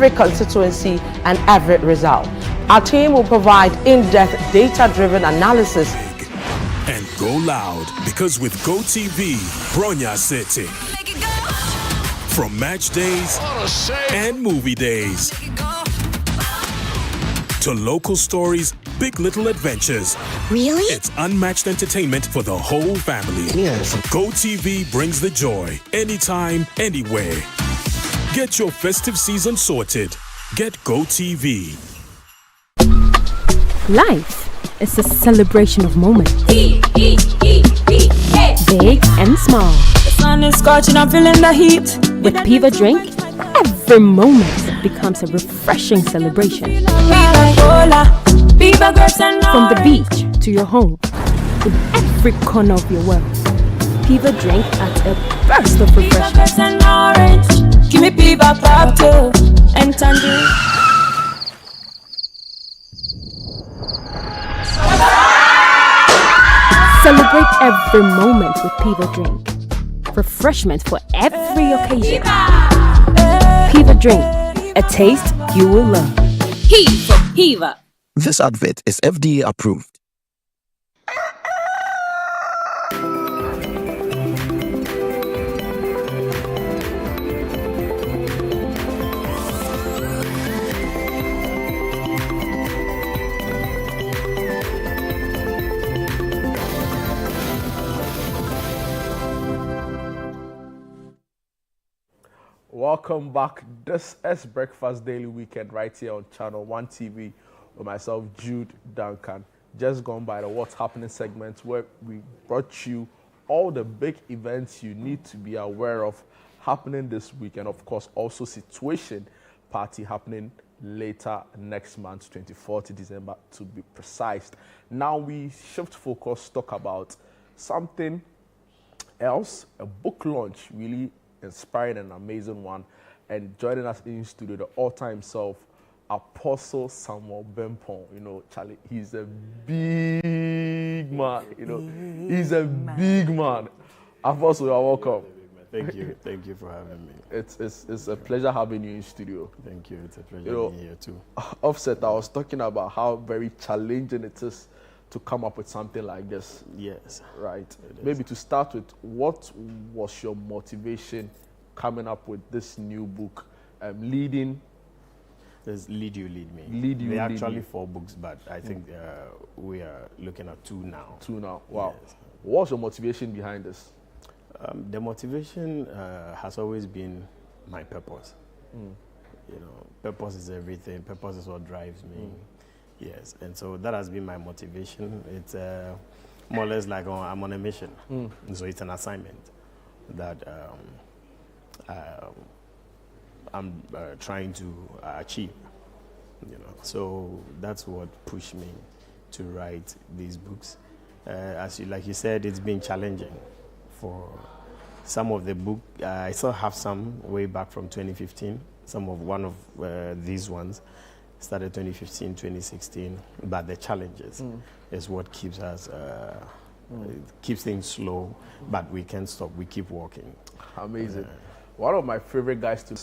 every constituency and every result. Our team will provide in-depth data-driven analysis and go loud, because with GoTV, Bronya City. From match days and movie days to local stories, big little adventures. Really? It's unmatched entertainment for the whole family. Yes. GoTV brings the joy anytime, anywhere. Get your festive season sorted. Get GoTV. Life is a celebration of moments. Big and small. The sun is scorching, I'm feeling the heat. With Piva Drink, every moment becomes a refreshing celebration. From the beach to your home, in every corner of your world, Piva Drink adds a burst of refreshment. Give me Piva cocktail and tangerine. Celebrate every moment with Piva Drink. Refreshment for every occasion. Piva Drink, a taste you will love. He for Piva. This advert is FDA approved. Welcome back. This is Breakfast Daily Weekend right here on Channel 1 TV with myself, Jude Duncan. Just gone by the What's Happening segment where we brought you all the big events you need to be aware of happening this week, and of course also Situation Party happening later next month, 24th December to be precise. Now we shift focus, talk about something else, a book launch, really inspiring and amazing one. And joining us in studio, the author himself, Apostle Samuel Bempong. You know, Charlie, he's a big man. You know, he's a big man. Apostle, you are welcome. Thank you for having me. It's a pleasure having you in studio. Thank you. It's a pleasure being here too. Offset, I was talking about how very challenging it is to come up with something like this. Yes. Right. Maybe to start with, what was your motivation coming up with this new book, Leading? There's Lead You, Lead Me. Lead You, There are Lead actually Me. 4 books, but I think we are looking at 2 now. 2 now. Wow. Yes. What's your motivation behind this? The motivation has always been my purpose. You know, purpose is everything. Purpose is what drives me. Yes, and so that has been my motivation. It's more or less like I'm on a mission. So it's an assignment that I'm trying to achieve. You know, so that's what pushed me to write these books. Like you said, it's been challenging for some of the book. I still have some way back from 2015. One of these ones started 2015, 2016, but the challenges is what keeps us, keeps things slow, but we can't stop, we keep walking. Amazing. One of my favorite guys to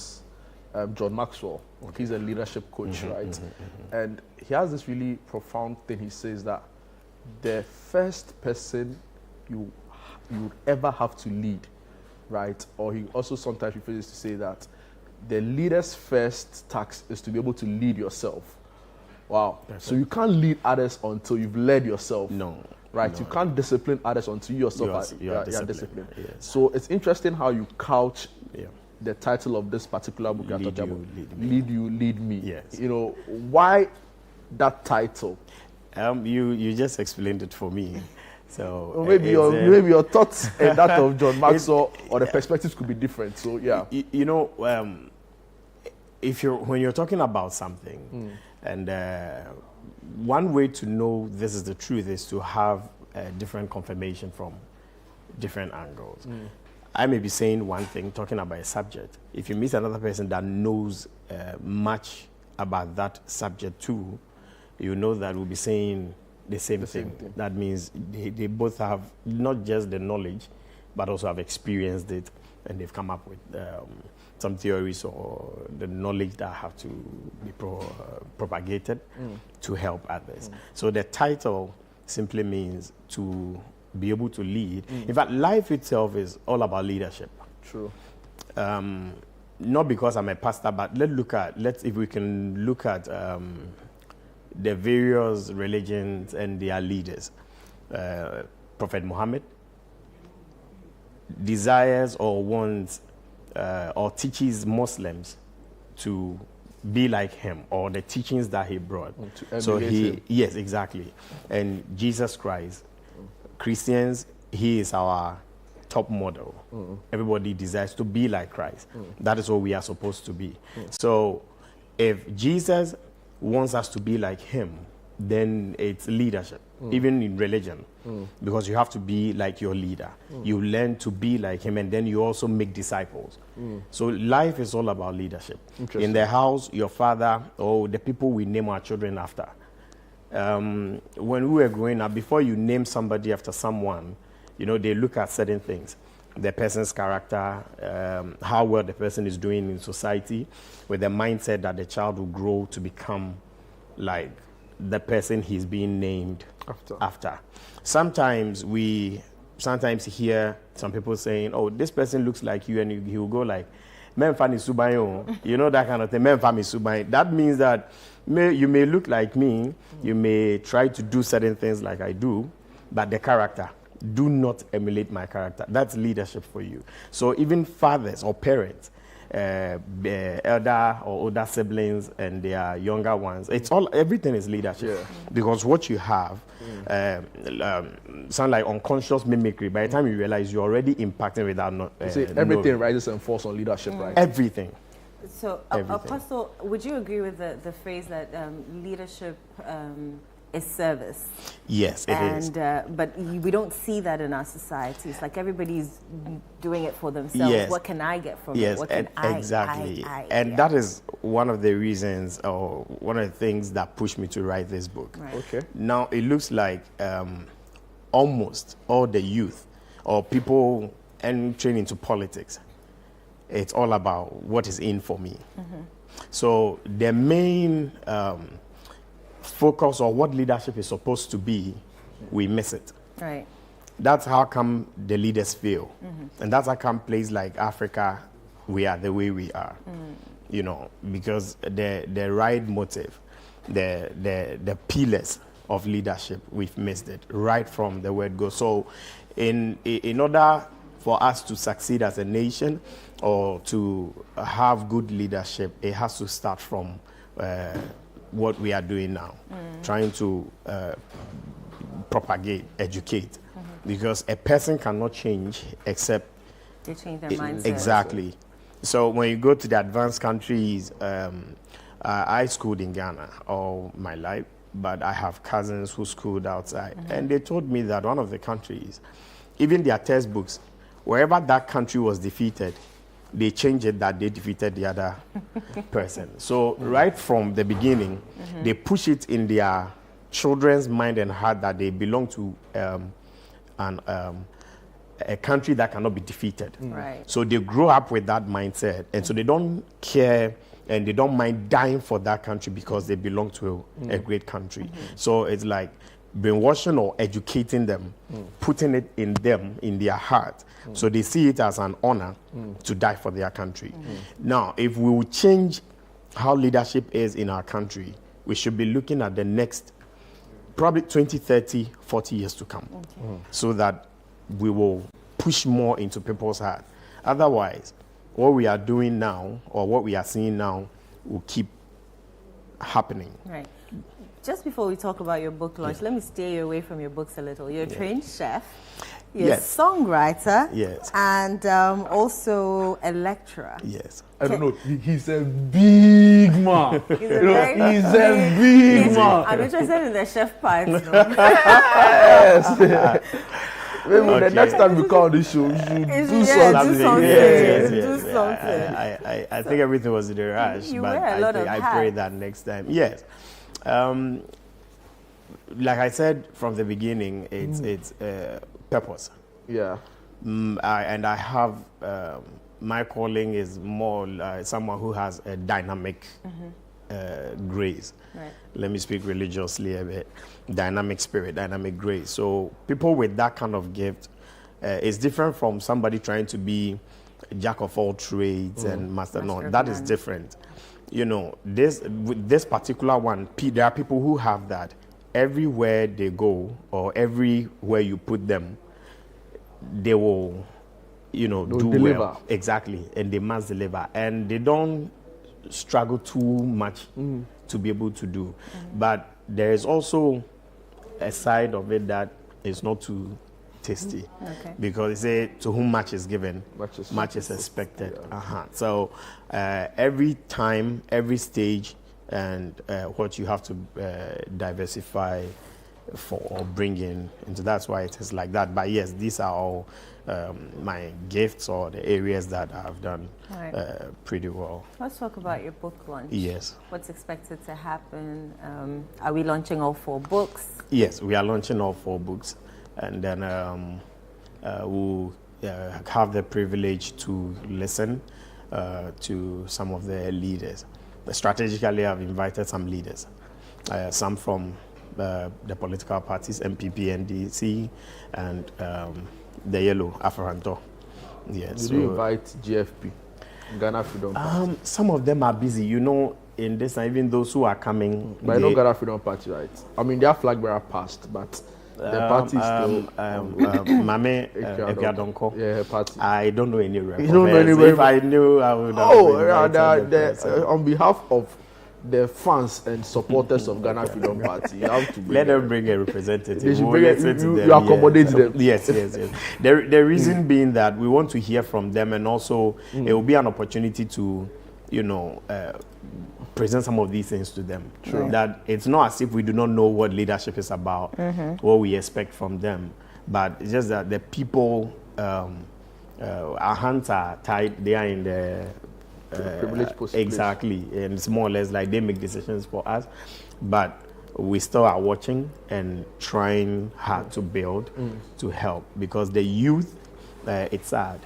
John Maxwell. He's a leadership coach, right? And he has this really profound thing. He says that the first person you would ever have to lead, right? Or he also sometimes refuses to say that the leader's first task is to be able to lead yourself. Wow. So you can't lead others until you've led yourself. No. Right? No. You can't discipline others until you yourself you are disciplined. Yes. So it's interesting how you couch Yeah. the title of this particular book you're Lead talking You, about. Lead Me. Lead You, Lead Me. Yes. You know, why that title? You just explained it for me. So Or maybe your thoughts and that of John Maxwell or the perspectives could be different. So yeah. You know, when you're talking about something, and one way to know this is the truth is to have different confirmation from different angles. I may be saying one thing, talking about a subject. If you meet another person that knows much about that subject too, you know that we'll be saying the same thing. That means they both have not just the knowledge, but also have experienced it and they've come up with some theories or the knowledge that have to be propagated to help others. So the title simply means to be able to lead. In fact, life itself is all about leadership. True. Not because I'm a pastor, but if we can look at the various religions and their leaders. Prophet Muhammad desires or wants or teaches Muslims to be like him, or the teachings that he brought. Yes, exactly. And Jesus Christ, Christians, he is our top model. Everybody desires to be like Christ. That is what we are supposed to be. So if Jesus wants us to be like him, then it's leadership, even in religion, because you have to be like your leader. You learn to be like him, and then you also make disciples. So life is all about leadership. In the house, your father, or the people we name our children after. When we were growing up, before you name somebody after someone, they look at certain things. The person's character, how well the person is doing in society, with the mindset that the child will grow to become like the person he's being named after. Sometimes we hear some people saying, oh, this person looks like you, and he will go like, Memfani Subayo, that kind of thing. Memfami Subayo. That means that you may look like me, you may try to do certain things like I do, but the character, do not emulate my character. That's leadership for you. So even fathers or parents, elder or older siblings and their younger ones, everything is leadership. Because what you have sound like unconscious mimicry. By the time you realize you're already impacting without everything rises and falls on leadership, right? Everything. So, Apostle, would you agree with the phrase that leadership is service? Yes, it is. But we don't see that in our society. It's like everybody's doing it for themselves. Yes. What can I get from it? Yes, What can exactly. I that is one of the reasons, or one of the things that pushed me to write this book. Right. Okay. Now, it looks like almost all the youth or people entering into politics, it's all about what is in for me. So the main focus on what leadership is supposed to be, we miss it. Right. That's how come the leaders fail. And that's how come places like Africa, we are the way we are. Because the right motive, the pillars of leadership, we've missed it right from the word go. So in order for us to succeed as a nation or to have good leadership, it has to start from what we are doing now, trying to propagate, educate, because a person cannot change except they change their mindset. Exactly. So when you go to the advanced countries, I schooled in Ghana all my life, but I have cousins who schooled outside, and they told me that one of the countries, even their textbooks, wherever that country was defeated, they changed it that they defeated the other person. So right from the beginning, they push it in their children's mind and heart that they belong to a country that cannot be defeated. Right. So they grow up with that mindset, and so they don't care and they don't mind dying for that country because they belong to a great country. So it's like brainwashing or educating them, putting it in them, in their heart, so they see it as an honor to die for their country. Now, if we will change how leadership is in our country, we should be looking at the next probably 20, 30, 40 years to come, so that we will push more into people's heart. Otherwise, what we are doing now or what we are seeing now will keep happening. Right. Just before we talk about your book launch, let me stay away from your books a little. You're a trained chef, you're a songwriter, and also a lecturer. Yes. I don't know. He's a big man. He's a big man. I'm interested in the chef part. Yes. Maybe the next time you call this show, you should do something. Do something. I think everything was in a rush, but I pray that next time. Yes. Like I said from the beginning, it's purpose. Yeah. I have, my calling is more someone who has a dynamic grace. Right. Let me speak religiously a bit. Dynamic spirit, dynamic grace. So people with that kind of gift is different from somebody trying to be a jack of all trades and master. No, that is different. You know, this particular one, there are people who have that. Everywhere they go or everywhere you put them, they will, you know, do deliver. well. Exactly, and they must deliver. And they don't struggle too much to be able to do. But there is also a side of it that is not too tasty. Okay. Because they say, to whom much is given, much is expected. Yeah. So every time, every stage, and what you have to diversify for or bring into, that's why it is like that. But yes, these are all my gifts or the areas that I've done pretty well. Let's talk about your book launch. Yes. What's expected to happen? Are we launching all 4 books? Yes, we are launching all 4 books. And then we'll have the privilege to listen to some of the leaders. Strategically, I've invited some leaders, some from the political parties, MPP, NDC, and the Yellow, Afaranto. Yes. Did you invite GFP, Ghana Freedom Party? Some of them are busy, you know, in this, even those who are coming. But I know Ghana Freedom Party, right? I mean, their flag bearer passed, but the party is still... Mame Ekwadonko. Yeah, her party. I don't know any reference. You don't know any reference? If I knew, I would have on behalf of the fans and supporters of Ghana Freedom Party, you have to let them bring a representative. They should bring you accommodate them. Yes. The reason being that we want to hear from them, and also it will be an opportunity to, you know, present some of these things to them. True. That it's not as if we do not know what leadership is about, what we expect from them, but it's just that the people, our hands are tied, they are in the privileged position. Exactly, and it's more or less like they make decisions for us, but we still are watching and trying hard to build, to help, because the youth, it's sad.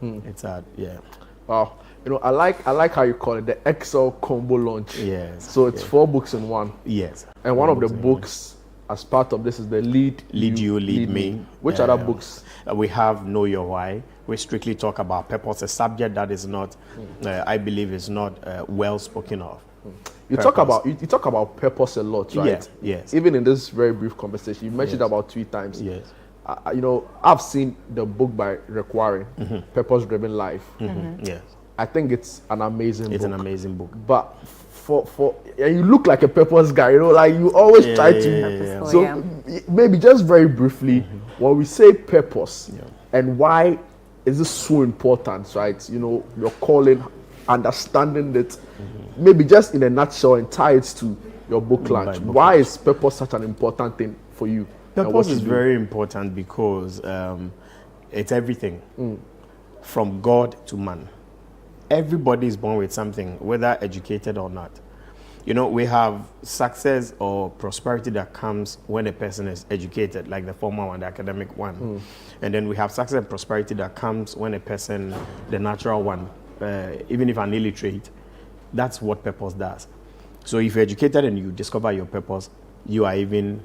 It's sad, yeah. Wow. You know, I like how you call it the Excel combo launch. Yes. So it's 4 books in one. Yes. And one of the books, as part of this, is the Lead You, Lead Me. Which other books? We have Know Your Why. We strictly talk about purpose, a subject that is not, I believe, is not well spoken of. You talk about purpose a lot, right? Yes. Even in this very brief conversation, you mentioned about 3 times. Yes. You know, I've seen the book by Rekwari, Purpose Driven Life. Yes. I think it's an amazing book. It's an amazing book. But and you look like a purpose guy, you know, like you always try to. So maybe just very briefly, when we say purpose and why is this so important, right? You know, your calling, understanding it, maybe just in a nutshell, and tie it to your book launch. Why is purpose such an important thing for you? Purpose is very important because it's everything from God to man. Everybody is born with something, whether educated or not. You know, we have success or prosperity that comes when a person is educated, like the formal one, the academic one. And then we have success and prosperity that comes when a person, the natural one, even if an illiterate, that's what purpose does. So if you're educated and you discover your purpose, you are even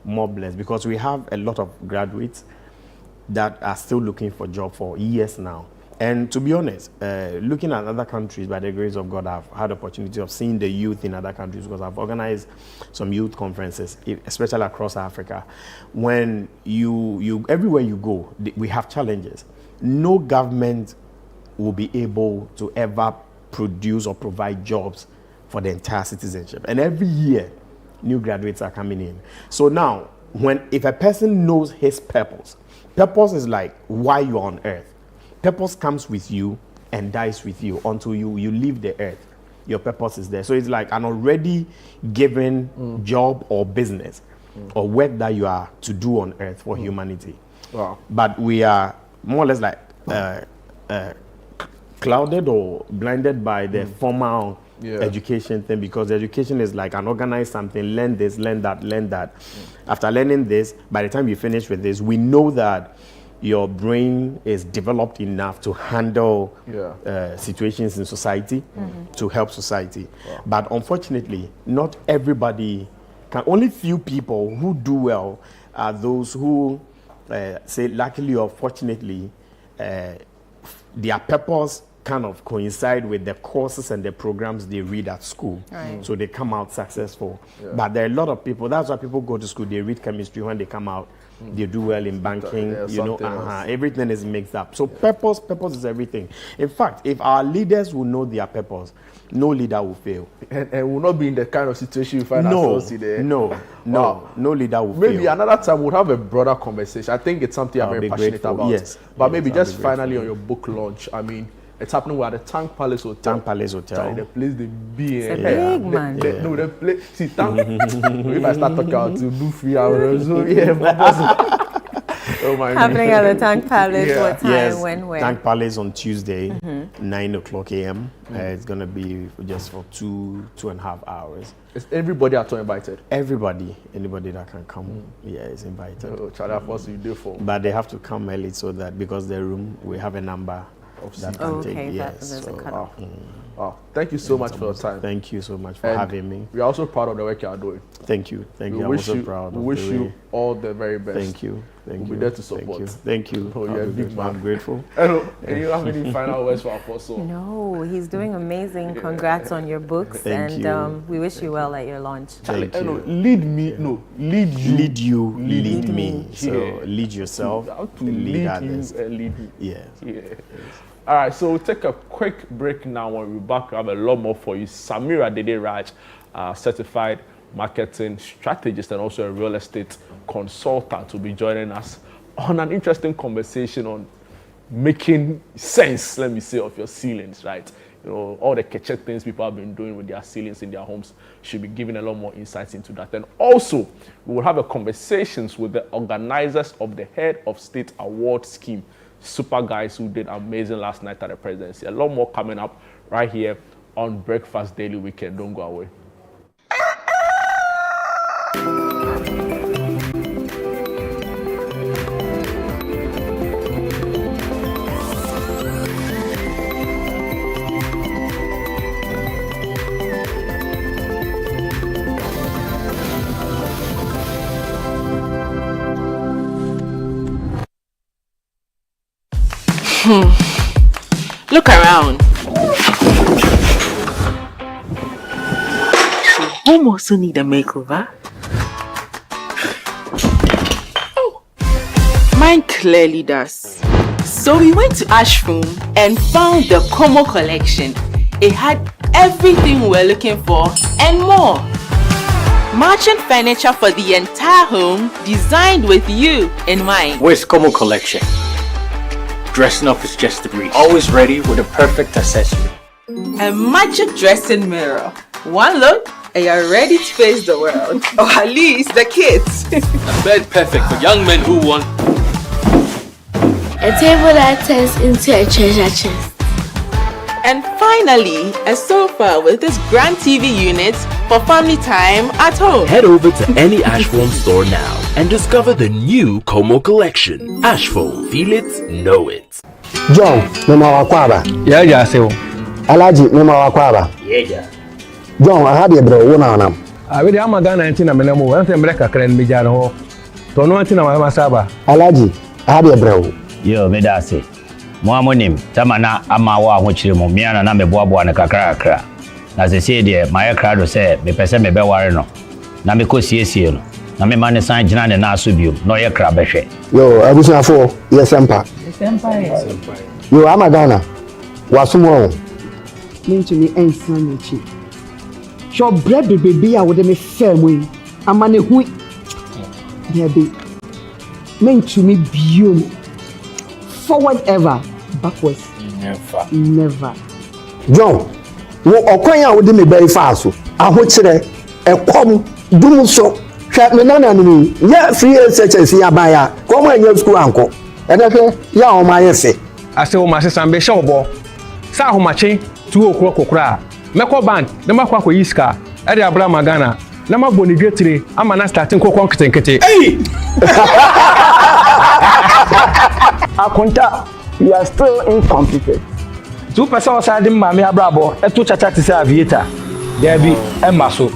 more blessed, because we have a lot of graduates that are still looking for job for years now. And to be honest, looking at other countries, by the grace of God, I've had opportunity of seeing the youth in other countries, because I've organized some youth conferences, especially across Africa. When you everywhere you go, we have challenges. No government will be able to ever produce or provide jobs for the entire citizenship. And every year, new graduates are coming in. So now, if a person knows his purpose is like why you're on earth. Purpose comes with you and dies with you until you leave the earth. Your purpose is there. So it's like an already given job or business or work that you are to do on earth for humanity. Wow. But we are more or less like clouded or blinded by the formal education thing, because education is like an organized something, learn this, learn that, learn that. After learning this, by the time you finish with this, we know that your brain is developed enough to handle situations in society, to help society. Wow. But unfortunately, not everybody can. Only few people who do well are those who, say, luckily or fortunately, their purpose kind of coincide with the courses and the programs they read at school. Right. So they come out successful. Yeah. But there are a lot of people, that's why people go to school, they read chemistry. When they come out, they do well in banking, everything is mixed up. So purpose is everything. In fact, if our leaders will know their purpose, no leader will fail. And will not be in the kind of situation you find ourselves in there. No leader will fail. Maybe another time we'll have a broader conversation. I think it's something I'm very passionate about. Yes. But maybe just finally on your book launch, I mean, it's happening at the Tank Palace Hotel. Tank Palace Hotel. The place they be in. It's a big man. No, the place. See, Tank. If I start talking out to do 3 hours, so yeah. Oh my Happening at the Tank Palace. What time? Yes, when? Tank Palace on Tuesday, 9 o'clock a.m. It's gonna be just for 2.5 hours. Is everybody at all invited? Everybody, anybody that can come, is invited. Oh, Charlie, of you do for. But they have to come early so that because the room we have a number that can take. Yes. Thank you so much for your time. Thank you so much for having me. We are also proud of the work you are doing. Thank you. I'm also proud. We wish you all the very best. Thank you. We'll be there to support. Thank you. Oh, you're a big man. I'm grateful. Hello. Do you have any final words for Apostle? No, he's doing amazing. Congrats on your books. Thank you. We wish you well at your launch. Thank you. Lead me. No, lead you. Lead you. Lead me. So lead yourself. Lead others. You and lead me. Yes. All right, so we'll take a quick break now. When we're back, we have a lot more for you. Samira Dede Raj, certified marketing strategist and also a real estate consultant, will be joining us on an interesting conversation on making sense, let me say, of your ceilings, right? You know, all the catch things people have been doing with their ceilings in their homes, should be giving a lot more insights into that. And also, we will have a conversations with the organizers of the Head of State Award Scheme. Super guys who did amazing last night at the presidency. A lot more coming up right here on Breakfast Daily Weekend. Don't go away. Look around. Home also need a makeover. Oh, mine clearly does. So we went to Ashroom and found the Como collection. It had everything we're looking for and more. Matching furniture for the entire home, designed with you in mind. Where's Como collection? Dressing up is just a breeze. Always ready with a perfect accessory. A magic dressing mirror. One look and you're ready to face the world. Or at least the kids. A bed perfect for young men who want a table that turns into a treasure chest. And finally, a sofa with this grand TV unit for family time at home. Head over to any Ashfoam store now and discover the new Como collection. Ashfoam, feel it, know it. John, Mama Wakwaba. Yeah, so. Alaji, Mama Wakwaba. Yeah. John, I had a bro, one on them. I really am a gun 19 a minute more. I'm break a crane, Mijano. Don't know anything about Masaba. Alaji, I had a bro. Yo, Medasi. Mwamonim, tamana ama wa hochire mo miana na meboaboa ne kakra. Na sese de my crowd say me pese me be ware no. Na me kosiesie no. Na me man san gina ne na so biom. No ye kra behwe. Yo, abusuafo, yes sempa. Yo, amagana. Wasumo. Mentumi ensan echi. Sho bread baby a wo de me famwe. Amane hu. Baby. Mentumi biom. Forward ever, backwards never. John, wo okwanya wo de me very fast. Ahochire ekom dum so. Hwa me nana ni ya free SHS ya baya. Kom anya school anko. Edeke ya o ma yefe. Ase o ma sesan be shobo. Sa ahomache 2 o'clock okra. Meko band, na makwa ko yiska. E de abra magana. Na maboni getire ama na starting kokon ketenkete. Hey! Akunta, you are still incompetent. 2% osade mama abrabo eto chacha to say aviator. There be emaso.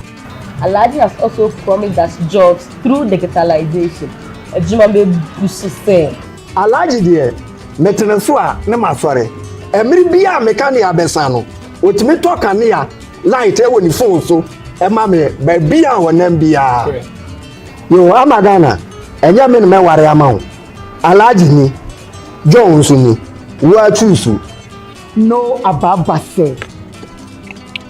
Alhaji has also promised us jobs through digitalization. Ejuma be busise. Alhaji there, metene so a ne masore. Emiri bia mekani abesa no. Otimi to kanea light e woni phone so. E ma me ba bia wonam bia. Yo amagana. Enya me me ware ama wo. Alhaji ni Jones ni wa choose. No Ababa said.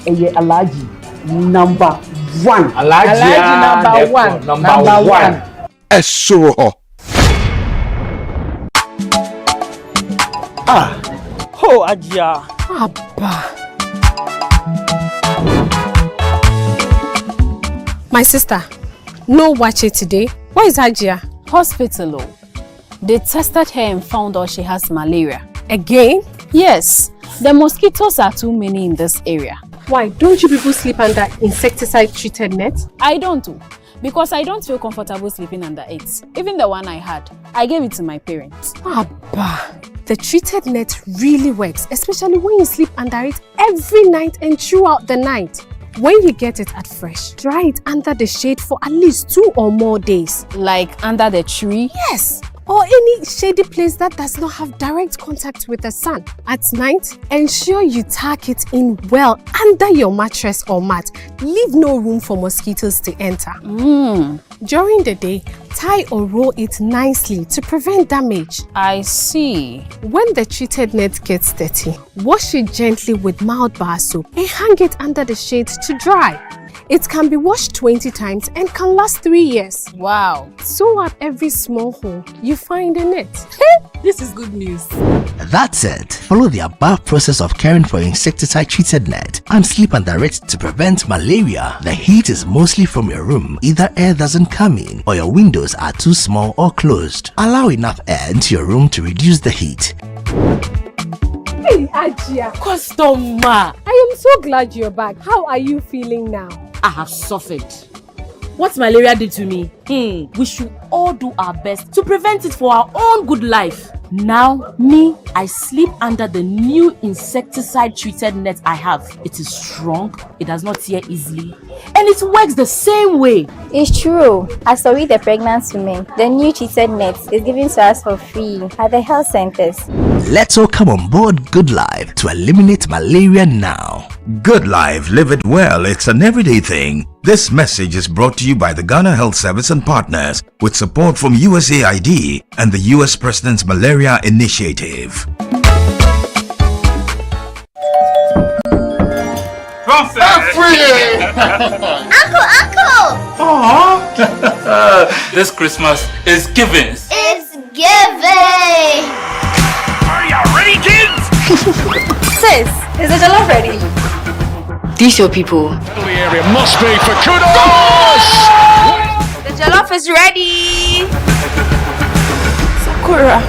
Eye Alhaji number 1. Alhaji number 1. Number 1. Esuro. Ho Ajia. Abba. My sister, no watch it today. Where is Ajia? Hospital. They tested her and found out she has malaria. Again? Yes. The mosquitoes are too many in this area. Why? Don't you people sleep under insecticide-treated net? I don't do. Because I don't feel comfortable sleeping under it. Even the one I had, I gave it to my parents. Abba. The treated net really works, especially when you sleep under it every night and throughout the night. When you get it at fresh, dry it under the shade for at least 2 or more days. Like under the tree? Yes. Or any shady place that does not have direct contact with the sun. At night, ensure you tuck it in well under your mattress or mat. Leave no room for mosquitoes to enter. During the day, tie or roll it nicely to prevent damage. I see. When the treated net gets dirty, wash it gently with mild bar soap and hang it under the shade to dry. It can be washed 20 times and can last 3 years. Wow. Sew up every small hole you find in it. This is good news. That's it. Follow the above process of caring for insecticide-treated net and sleep under it to prevent malaria. The heat is mostly from your room. Either air doesn't come in or your windows are too small or closed. Allow enough air into your room to reduce the heat. Hey, Ajia. Customer. I am so glad you're back. How are you feeling now? I have suffered. What malaria did to me, we should all do our best to prevent it for our own good life. Now, I sleep under the new insecticide-treated net I have. It is strong, it does not tear easily, and it works the same way. It's true. As for we, the pregnant women, the new treated net is given to us for free at the health centers. Let's all come on board Good Life to eliminate malaria now. Good Life, live it well. It's an everyday thing. This message is brought to you by the Ghana Health Service and partners with support from USAID and the US President's Malaria Initiative. Uncle! This Christmas is giving. It's giving! Are you ready, kids? Sis, is the jollof ready? These your people. The area must be for kudos! The jollof is ready! Sakura.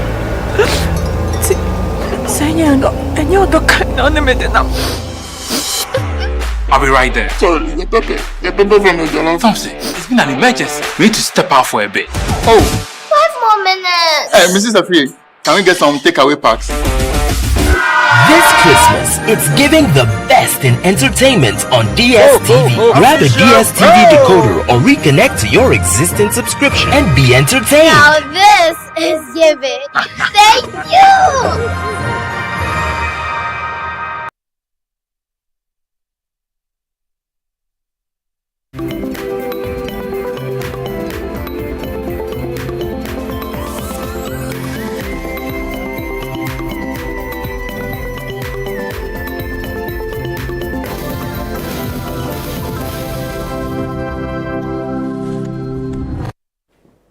I'll be right there. Sorry, the pepper from the jollof. Thompson, it's been an emergency. We need to step out for a bit. Oh! 5 more minutes! Hey, Mrs. Afri, can we get some takeaway packs? This Christmas, it's giving the best in entertainment on DSTV. Grab a DSTV decoder or reconnect to your existing subscription and be entertained. Now this is giving. Thank you!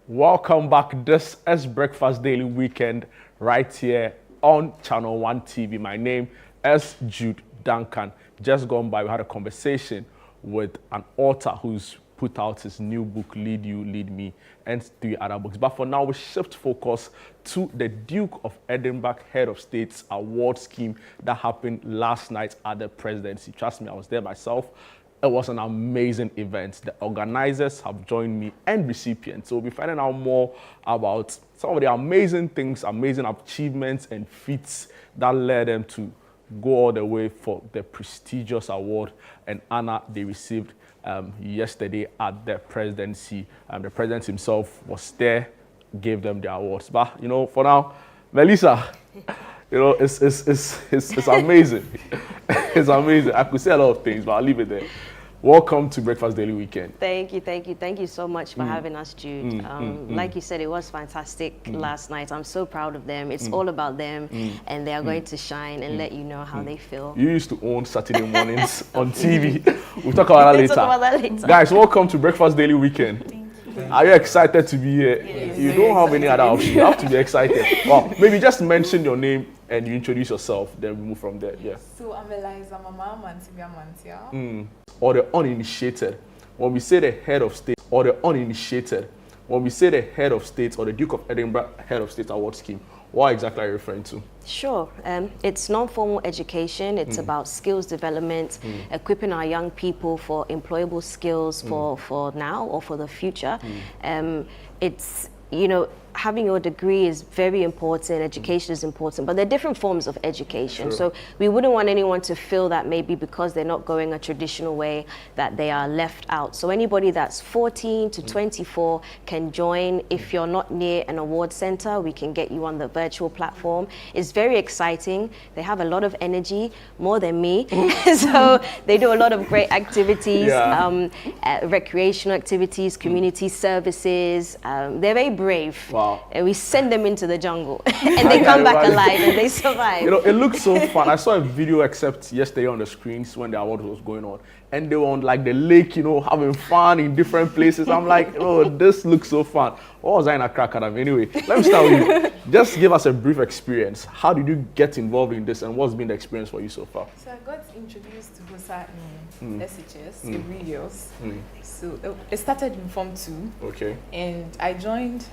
Welcome back. This is Breakfast Daily Weekend right here on Channel 1 TV. My name is Jude Duncan. Just gone by, we had a conversation with an author who's put out his new book, Lead You, Lead Me, and 3 other books. But for now, we shift focus to the Duke of Edinburgh Head of State's award scheme that happened last night at the presidency. Trust me, I was there myself. It was an amazing event. The organizers have joined me and recipients. So we'll be finding out more about some of the amazing things, amazing achievements and feats that led them to go all the way for the prestigious award and honor they received yesterday at the presidency. The president himself was there, gave them the awards. But, you know, for now, Melissa, you know, it's amazing. It's amazing. I could say a lot of things, but I'll leave it there. Welcome to Breakfast Daily Weekend. Thank you so much for having us, Jude. Like you said, it was fantastic last night. I'm so proud of them. It's all about them, and they are going to shine and let you know how they feel. You used to own Saturday mornings on TV. We'll talk about that later. Guys, welcome to Breakfast Daily Weekend. Are you excited to be here? Yes. You don't have any other option. You have to be excited. Well, maybe just mention your name and you introduce yourself, then we move from there. Yeah. So I'm Eliza Mama Mantibia Mantia. Or the uninitiated. When we say the head of state, or the uninitiated, when we say the head of state or the Duke of Edinburgh head of state award scheme, what exactly are you referring to? Sure. It's non-formal education. It's about skills development, equipping our young people for employable skills for now or for the future. It's, you know, having your degree is very important, education is important, but there are different forms of education. Sure. So we wouldn't want anyone to feel that maybe because they're not going a traditional way that they are left out. So anybody that's 14 to 24 can join. If you're not near an award center, we can get you on the virtual platform. It's very exciting. They have a lot of energy, more than me. So they do a lot of great activities, recreational activities, community services. They're very brave. Wow. And we send them into the jungle and they come back alive and they survive. You know, it looks so fun. I saw a video except yesterday on the screens when the award was going on. And they were on like the lake, you know, having fun in different places. I'm like, oh, this looks so fun. What was I in Accra Academy? Anyway, let me start with you. Just give us a brief experience. How did you get involved in this and what's been the experience for you so far? So I got introduced to HOSA in SHS, every years. So it started in Form 2. Okay. And I joined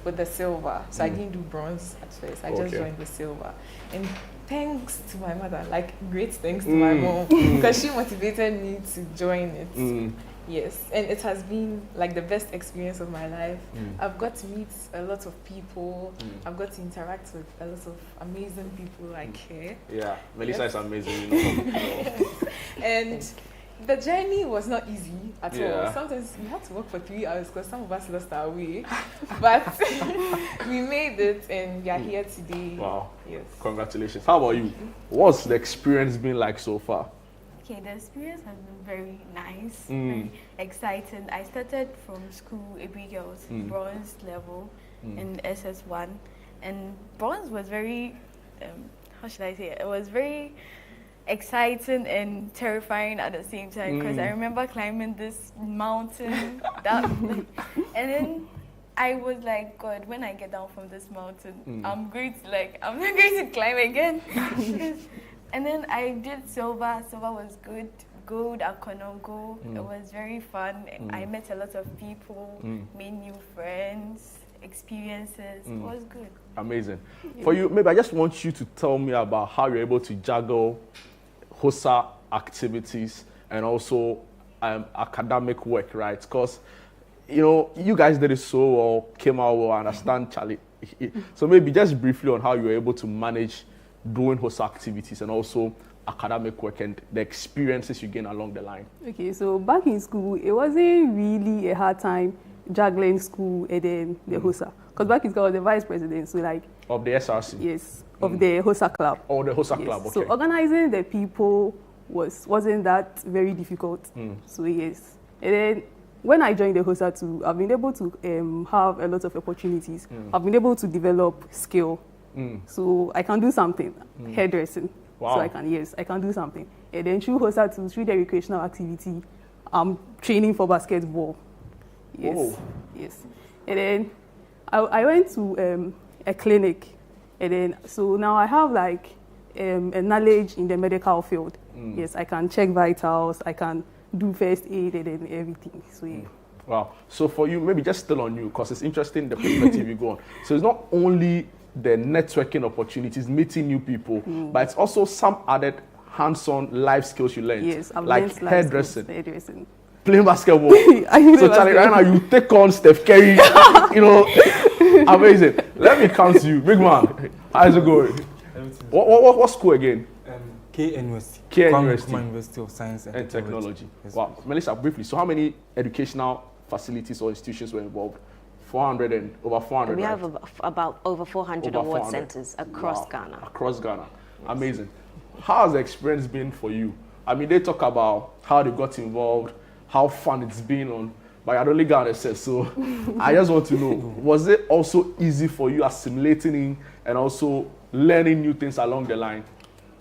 with the silver. So I didn't do bronze at first. I just joined with silver. And thanks to my mother, like great thanks to my mom, because she motivated me to join it. Yes, and it has been like the best experience of my life. I've got to meet a lot of people. I've got to interact with a lot of amazing people like here. Yeah, Melissa is amazing. You know. And the journey was not easy at all. Sometimes you had to work for 3 hours because some of us lost our way. But we made it and we are here today. Wow. Yes. Congratulations. How about you? What's the experience been like so far? Okay, the experience has been very nice, very exciting. I started from school, Abri Girls, bronze level in SS1. And bronze was very, how should I say it? It was very exciting and terrifying at the same time because I remember climbing this mountain and then I was like, God, when I get down from this mountain, I'm not going to climb again. And then I did silver. Silver was good. Gold at Konongo. It was very fun. I met a lot of people, made new friends, experiences. It was good. Amazing. For you, maybe I just want you to tell me about how you're able to juggle HOSA activities and also academic work, right? Because, you know, you guys did it so well, came out well, I understand, Charlie. So maybe just briefly on how you were able to manage doing HOSA activities and also academic work and the experiences you gain along the line. Okay, so back in school, it wasn't really a hard time juggling school and then the HOSA. Because back in school, I was the vice president, so like... Of the SRC? Yes, of the HOSA club. Oh, the HOSA club, okay. So organizing the people wasn't that very difficult. So yes. And then when I joined the HOSA too, I've been able to have a lot of opportunities. I've been able to develop skill. So I can do something, hairdressing. Wow. So I can do something. And then through HOSA too, through the recreational activity, I'm training for basketball. Yes. Oh. Yes. And then I went to a clinic. And then, so now I have like a knowledge in the medical field. Yes, I can check vitals, I can do first aid and then everything. So yeah. Wow. So for you, maybe just still on you, because it's interesting the perspective you go on. So it's not only the networking opportunities, meeting new people, but it's also some added hands-on life skills you learned? Yes, I've like learned hairdressing, playing basketball. So Charlie, right now you take on Steph Curry, you know, amazing. Let me come to you, big man. How's it going? What school again? KNUST. KNUST. Kwame University of Science and Technology. Yes, wow, Melissa, briefly. So how many educational facilities or institutions were involved? 400 and over 400. We right? have about over 400 Over award 400. centers across Ghana. Across Ghana. Yes. Amazing. How has the experience been for you? I mean, they talk about how they got involved, how fun it's been on, but I only got SS, so I just want to know, was it also easy for you assimilating in and also learning new things along the line?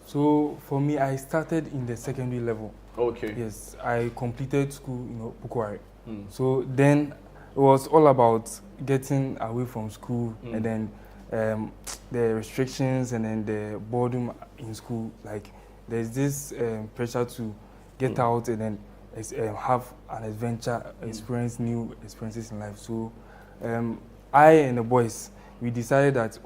So for me, I started in the secondary level. Okay. Yes, I completed school, Bukwari. So then it was all about getting away from school and then the restrictions and then the boredom in school. Like there's this pressure to get out and then have an adventure, experience new experiences in life. So I and the boys, we decided that,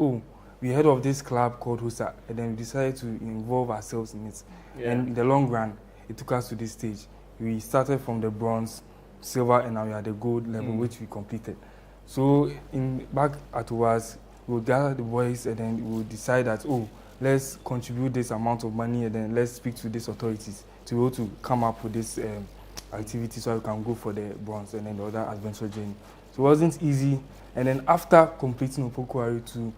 we heard of this club called HUSA, and then we decided to involve ourselves in it. Yeah. And in the long run, it took us to this stage. We started from the bronze, silver, and now we are at the gold level, which we completed. So back at UAS, we would gather the boys, and then we would decide that, let's contribute this amount of money, and then let's speak to these authorities to be able to come up with this activity so we can go for the bronze and then the other adventure journey. So it wasn't easy. And then after completing Opokwari to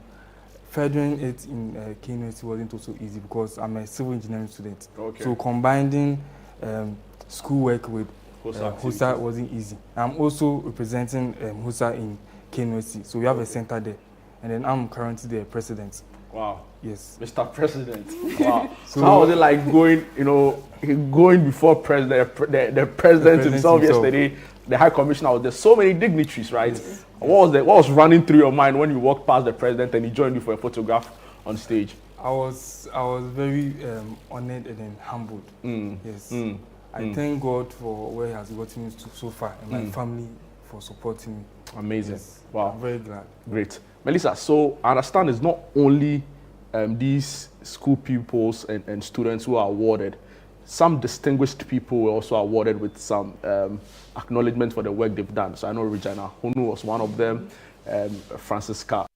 furthering it in KNUST wasn't also easy because I'm a civil engineering student. Okay. So combining schoolwork with HUSA wasn't easy. I'm also representing HUSA in KNUST, so we have a center there. And then I'm currently the president. Wow. Yes. Mr. President. Wow. So how was it like going before the president himself yesterday, the High Commissioner? There's so many dignitaries, right? Yes. What was running through your mind when you walked past the president and he joined you for a photograph on stage? I was very honored and then humbled. Yes. I thank God for where he has gotten me to so far and my family for supporting me. Amazing. Yes. Wow. I'm very glad. Great. Melissa, so I understand it's not only these school pupils and students who are awarded. Some distinguished people were also awarded with some acknowledgement for the work they've done. So I know Regina Hunu was one of them, Francisca,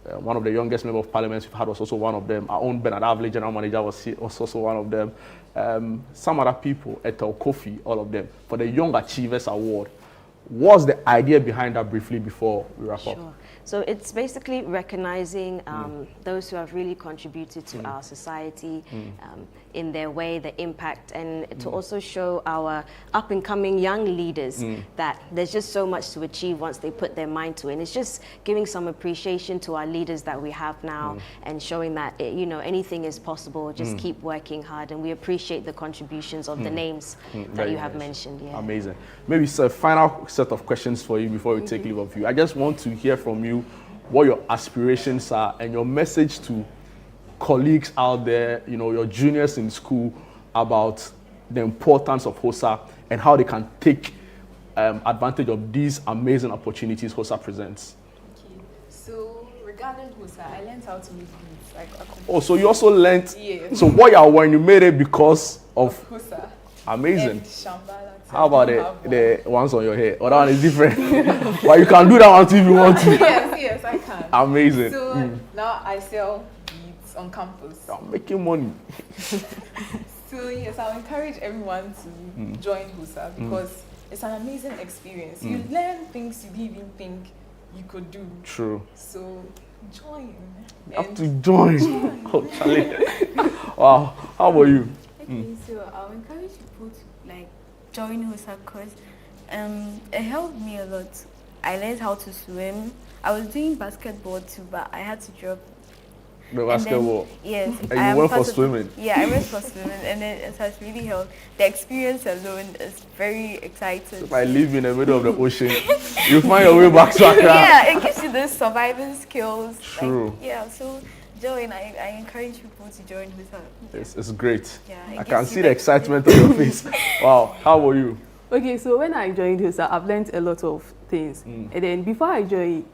one of the youngest members of parliament we've had, was also one of them. Our own Bernard Avley, general manager, was also one of them. Some other people, Ethel Kofi, all of them, for the Young Achievers Award. What's the idea behind that briefly before we wrap up? So it's basically recognizing those who have really contributed to our society in their way, the impact, and to also show our up-and-coming young leaders that there's just so much to achieve once they put their mind to it. And it's just giving some appreciation to our leaders that we have now and showing that, anything is possible. Just keep working hard, and we appreciate the contributions of the names that you have mentioned. Yeah. Amazing. Maybe it's a final set of questions for you before we take leave of you. I just want to hear from you what your aspirations are and your message to colleagues out there, your juniors in school, about the importance of HUSA and how they can take advantage of these amazing opportunities HUSA presents. Okay. So regarding HUSA, I learned how to make beads. So you also learned. Yeah. So what you are wearing, you made it because of HUSA. Amazing. And Shambhala. How about the ones on your hair? That one is different. But you can do that one too if you want to. Yes, I can. Amazing. So now I sell beads on campus. I'm making money. So yes, I'll encourage everyone to join HUSA because it's an amazing experience. You learn things you didn't even think you could do. True. So join. You have to join. Oh, Charlie. Wow. How about you? Okay, so I'll encourage people to join HUSA because it helped me a lot. I learned how to swim. I was doing basketball too, but I had to drop. The basketball? Yes. And you went for swimming? Yeah, I went for swimming, and it has really helped. The experience alone is very exciting. So if I live in the middle of the ocean, you find your way back to Accra. Yeah, it gives you those surviving skills. True. So join. I encourage people to join HUSA. It's great. Yeah, I can see the excitement on your face. Wow. How about you? Okay, so when I joined HUSA, I've learned a lot of things. And then before I joined,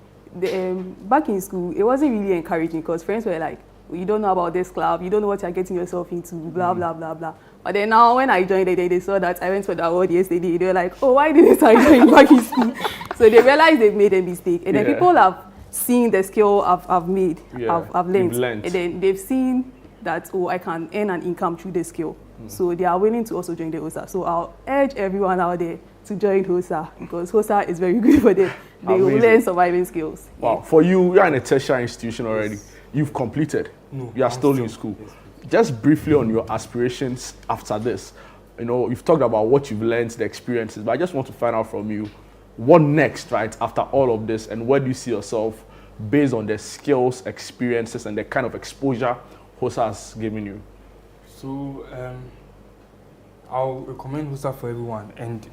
back in school, it wasn't really encouraging because friends were like, you don't know about this club, you don't know what you're getting yourself into, blah, blah, blah, blah. But then now when I joined, they saw that I went for the award yesterday. They were like, oh, why didn't I join back in school? So they realized they've made a mistake. And then people have seen the skill I've made, I've learned. And then they've seen that, oh, I can earn an income through the skill. So they are willing to also join the HOSA. So I'll urge everyone out there to join HOSA because HOSA is very good for them. They will learn surviving skills. Wow. For you, you're in a tertiary institution already. Yes. You've completed. No, you are still in school. Yes. Just briefly on your aspirations after this. You know, you've talked about what you've learned, the experiences, but I just want to find out from you, what next, right, after all of this, and where do you see yourself based on the skills, experiences, and the kind of exposure HOSA has given you? So, I'll recommend HOSA for everyone, and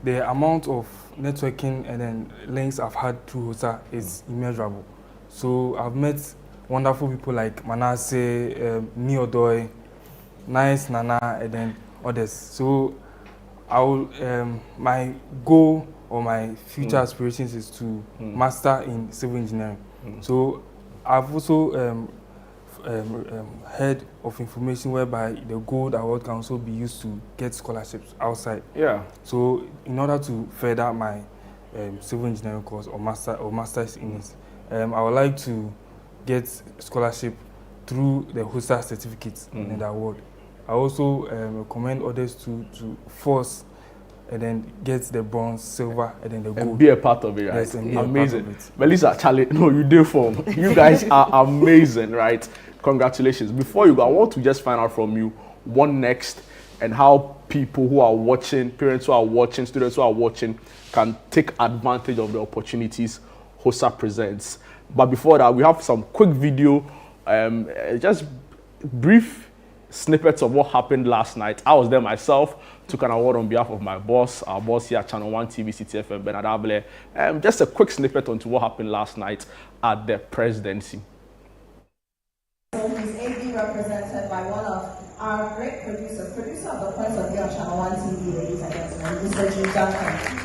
the amount of networking and then links I've had through HOSA is immeasurable. So I've met wonderful people like Manasseh, Miodoy, Nice Nana, and then others. So my goal or my future aspirations is to master in civil engineering. So I've also heard of information whereby the gold award can also be used to get scholarships outside. Yeah. So in order to further my civil engineering course or masters in it, I would like to get scholarship through the HOSA certificate and the award. I also recommend others to force and then get the bronze, silver, and then the gold. And be a part of it, right? Yes, and be amazing. A part of it. Melissa, Charlie, no, you did form. You guys are amazing, right? Congratulations. Before you go, I want to just find out from you what next and how people who are watching, parents who are watching, students who are watching can take advantage of the opportunities HOSA presents. But before that, we have some quick video, just brief snippets of what happened last night. I was there myself, took an award on behalf of my boss, our boss here at Channel 1 TV, CTFM, Bernard Abele. Just a quick snippet onto what happened last night at the presidency. He's ably represented by one of our great producer of the Points of View on Channel 1 TV, ladies and gentlemen, Mr. Jude Duncan.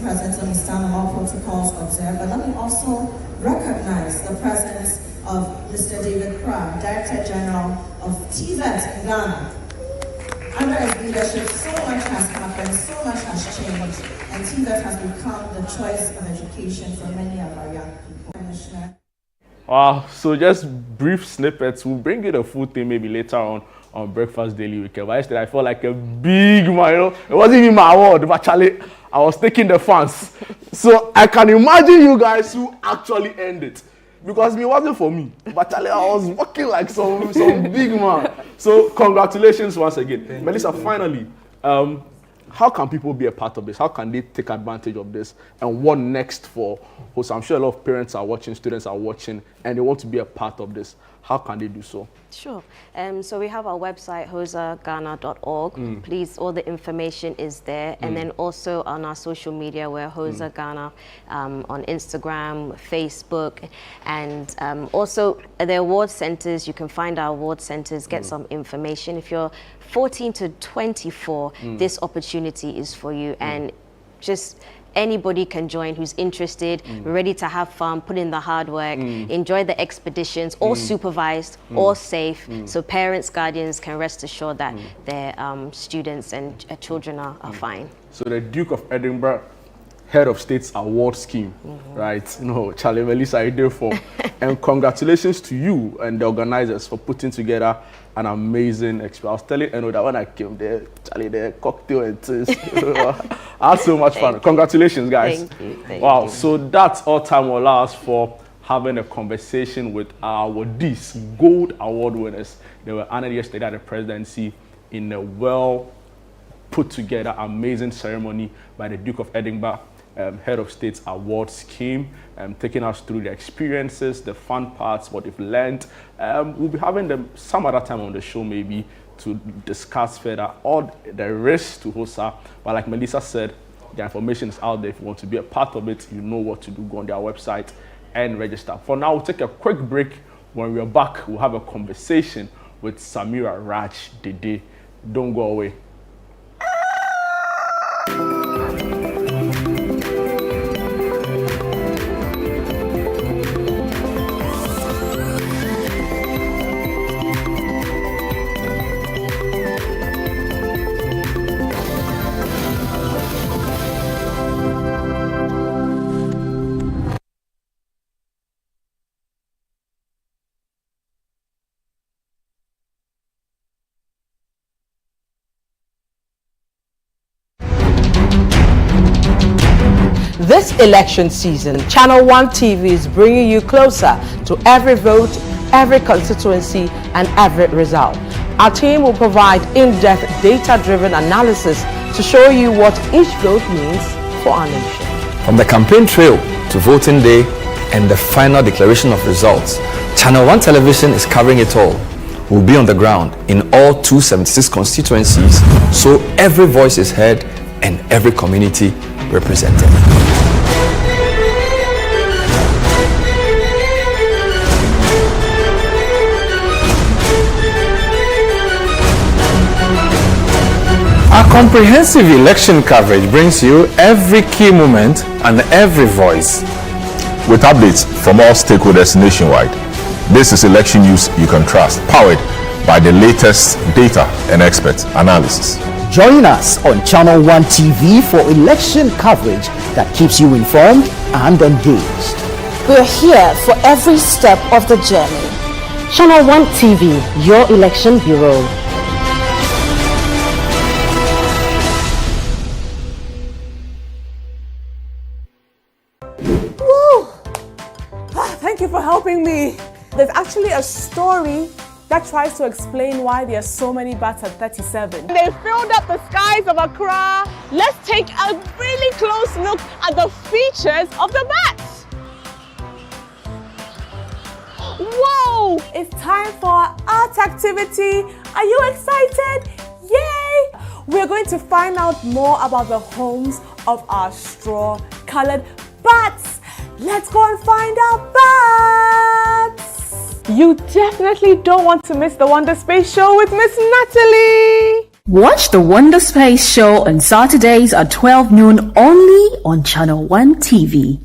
Present on the stand and all protocols observed, but let me also recognize the presence of Mr. David Kra, Director General of TVET in Ghana. Under his leadership, so much has happened, so much has changed, and TVET has become the choice of education for many of our young people. Commissioner. Wow, so just brief snippets. We'll bring you the full thing maybe later on Breakfast Daily Weekend. But yesterday I felt like a big man, you know. It wasn't even my award, but Charlie, I was taking the fans. So I can imagine you guys who actually earned it. Because it wasn't for me. But Charlie, I was walking like some big man. So congratulations once again. Melissa, finally, how can people be a part of this? How can they take advantage of this? And what next for HOSA? I'm sure a lot of parents are watching, students are watching, and they want to be a part of this. How can they do so? Sure. So we have our website, hosaghana.org. Please, all the information is there. And then also on our social media, we're HOSA Ghana on Instagram, Facebook, and also the award centers. You can find our award centers, get some information. If you're 14 to 24, this opportunity is for you. And just anybody can join who's interested, ready to have fun, put in the hard work, enjoy the expeditions, all supervised, all safe. So parents, guardians can rest assured that their students and children are fine. So the Duke of Edinburgh Head of State's award scheme, right? No, Charlie, Melissa, I did for. And congratulations to you and the organizers for putting together an amazing experience. I was telling Eno that when I came there, Charlie, the cocktail and things. I had so much fun. Congratulations, guys. Thank you. Wow, so that's all time will allow us for having a conversation with our awardees, gold award winners. They were honored yesterday at the presidency in a well put together amazing ceremony by the Duke of Edinburgh Head of State Award Scheme, taking us through the experiences, the fun parts, what they've learned. We'll be having them some other time on the show maybe to discuss further all the risks to HOSA. But like Melissa said, the information is out there. If you want to be a part of it, you know what to do. Go on their website and register. For now, we'll take a quick break. When we're back, we'll have a conversation with Samira Raj Dede. Don't go away. This election season, Channel One TV is bringing you closer to every vote, every constituency, and every result. Our team will provide in-depth, data-driven analysis to show you what each vote means for our nation. From the campaign trail to voting day and the final declaration of results, Channel One Television is covering it all. We'll be on the ground in all 276 constituencies, so every voice is heard and every community represented. Our comprehensive election coverage brings you every key moment and every voice. With updates from all stakeholders nationwide, this is election news you can trust, powered by the latest data and expert analysis. Join us on Channel One TV for election coverage that keeps you informed and engaged. We're here for every step of the journey. Channel One TV, your election bureau. Thank you for helping me. There's actually a story that tries to explain why there are so many bats at 37. They filled up the skies of Accra. Let's take a really close look at the features of the bats. Whoa! It's time for our art activity. Are you excited? Yay! We're going to find out more about the homes of our straw-colored bats. Let's go and find our bats! You definitely don't want to miss the Wonder Space Show with Miss Natalie! Watch the Wonder Space Show on Saturdays at 12 noon only on Channel One TV.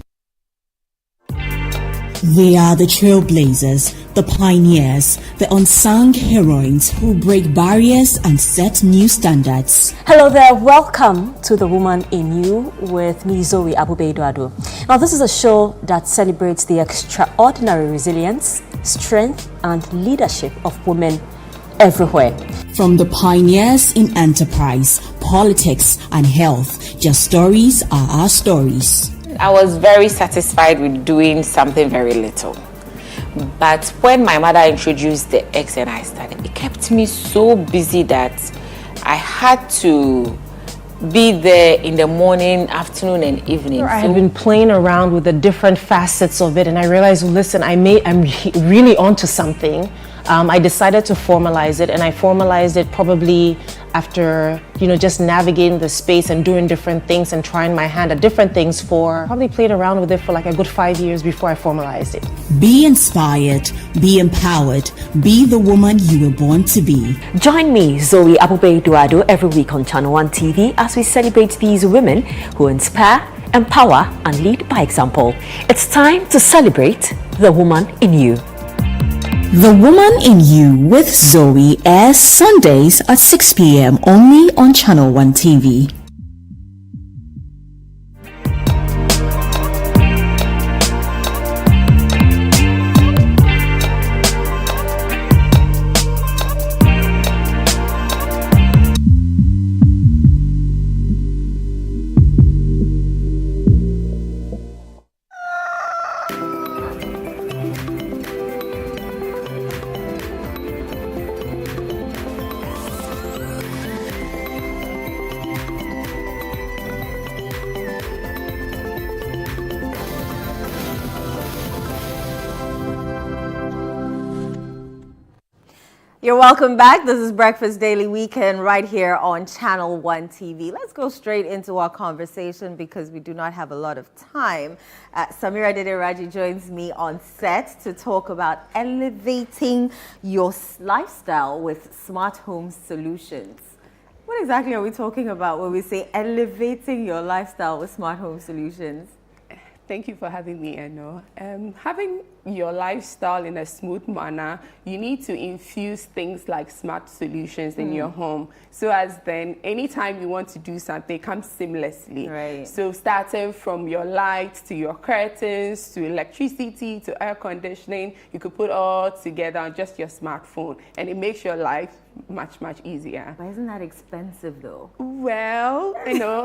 They are the trailblazers, the pioneers, the unsung heroines who break barriers and set new standards. Hello there, welcome to The Woman in You with me, Zoe Abubeiduadu. Now, this is a show that celebrates the extraordinary resilience, strength, and leadership of women everywhere. From the pioneers in enterprise, politics, and health, their stories are our stories. I was very satisfied with doing something very little. But when my mother introduced the eggs and I started, it kept me so busy that I had to be there in the morning, afternoon, and evening. I had been playing around with the different facets of it, and I realized, listen, I'm really onto something. I decided to formalize it, and I formalized it probably after, just navigating the space and doing different things and trying my hand at different things probably played around with it for like a good 5 years before I formalized it. Be inspired, be empowered, be the woman you were born to be. Join me, Zoe Abubeiduadu, every week on Channel One TV as we celebrate these women who inspire, empower, and lead by example. It's time to celebrate the woman in you. The Woman in You with Zoe airs Sundays at 6 p.m. only on Channel One TV. You're welcome back. This is Breakfast Daily Weekend right here on Channel 1 TV. Let's go straight into our conversation because we do not have a lot of time. Samira Dederaji joins me on set to talk about elevating your lifestyle with smart home solutions. What exactly are we talking about when we say elevating your lifestyle with smart home solutions? Thank you for having me, Eno. Having your lifestyle in a smooth manner, you need to infuse things like smart solutions in your home. So as then, anytime you want to do something, it comes seamlessly. Right. So starting from your lights to your curtains, to electricity, to air conditioning, you could put all together on just your smartphone. And it makes your life much easier. But isn't that expensive though? Well,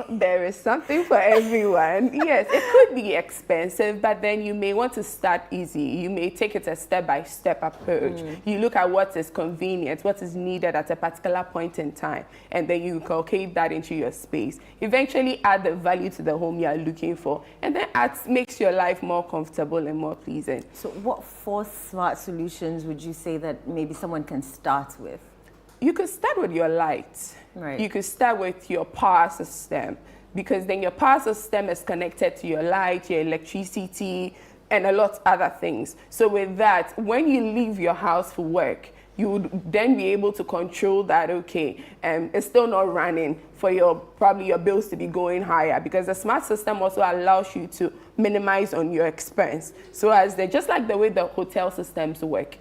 there is something for everyone. Yes, it could be expensive, but then you may want to start easy. You may take it a step-by-step approach. You look at what is convenient, what is needed at a particular point in time, and then you inculcate that into your space. Eventually add the value to the home you are looking for, and then makes your life more comfortable and more pleasant. So what 4 smart solutions would you say that maybe someone can start with? You could start with your lights. Right. You could start with your power system, because then your power system is connected to your light, your electricity, and a lot of other things. So with that, when you leave your house for work, you would then be able to control that, okay, it's still not running for probably your bills to be going higher, because the smart system also allows you to minimize on your expense. So just like the way the hotel systems work,